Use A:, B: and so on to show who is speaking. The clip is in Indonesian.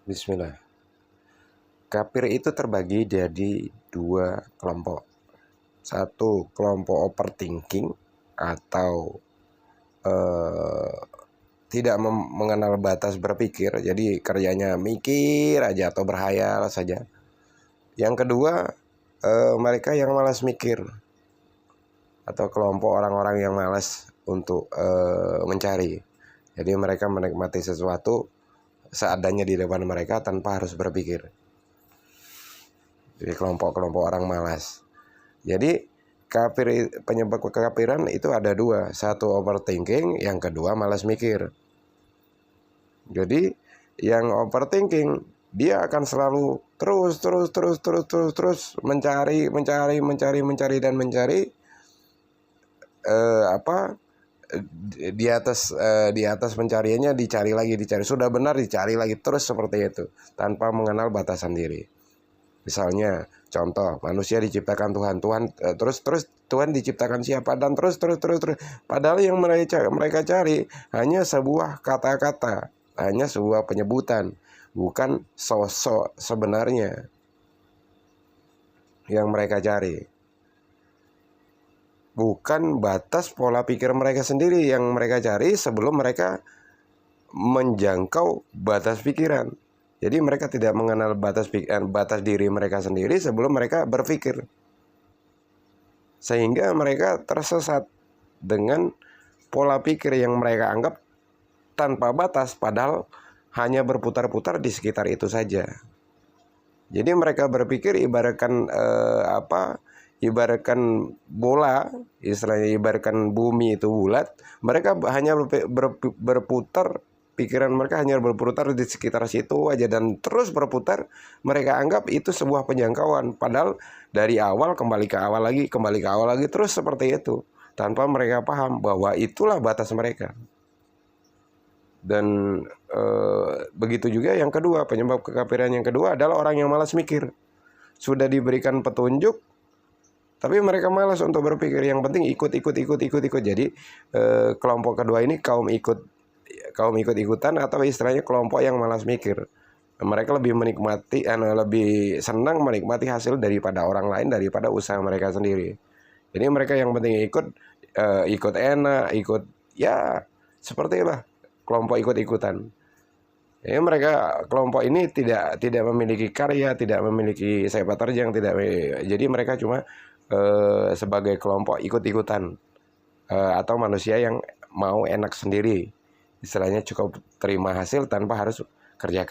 A: Bismillah. Kafir itu terbagi jadi dua kelompok. Satu, kelompok overthinking atau tidak mengenal batas berpikir. Jadi kerjanya mikir aja atau berhayal saja. Yang kedua, mereka yang malas mikir atau kelompok orang-orang yang malas untuk mencari. Jadi mereka menikmati sesuatu seadanya di depan mereka tanpa harus berpikir. Jadi kelompok-kelompok orang malas. Jadi penyebab kekafiran itu ada dua. Satu overthinking, yang kedua malas mikir. Jadi yang overthinking dia akan selalu terus mencari dan mencari di atas pencariannya dicari lagi, sudah benar dicari lagi terus seperti itu tanpa mengenal batasan diri. Misalnya contoh, manusia diciptakan Tuhan terus Tuhan diciptakan siapa, dan terus padahal yang mereka cari hanya sebuah kata-kata, hanya sebuah penyebutan, bukan sosok sebenarnya yang mereka cari. Bukan batas pola pikir mereka sendiri yang mereka cari sebelum mereka menjangkau batas pikiran. Jadi mereka tidak mengenal batas diri mereka sendiri sebelum mereka berpikir. Sehingga mereka tersesat dengan pola pikir yang mereka anggap tanpa batas, padahal hanya berputar-putar di sekitar itu saja. Jadi mereka berpikir ibaratkan bola, istilahnya ibaratkan bumi itu bulat, mereka hanya berputar, pikiran mereka hanya berputar di sekitar situ aja dan terus berputar. Mereka anggap itu sebuah penjangkauan, padahal dari awal kembali ke awal lagi terus seperti itu, tanpa mereka paham bahwa itulah batas mereka. Dan begitu juga yang kedua, penyebab kekafiran yang kedua adalah orang yang malas mikir. Sudah diberikan petunjuk tapi mereka malas untuk berpikir, yang penting ikut. Jadi kelompok kedua ini kaum ikut-ikutan atau istilahnya kelompok yang malas mikir. Mereka lebih lebih senang menikmati hasil daripada orang lain, daripada usaha mereka sendiri. Jadi mereka yang penting ikut enak, ya seperti itulah kelompok ikut-ikutan. Ya, kelompok ini tidak memiliki karya, tidak memiliki sepak terjang, jadi mereka cuma sebagai kelompok ikut-ikutan atau manusia yang mau enak sendiri, istilahnya cukup terima hasil tanpa harus kerja keras.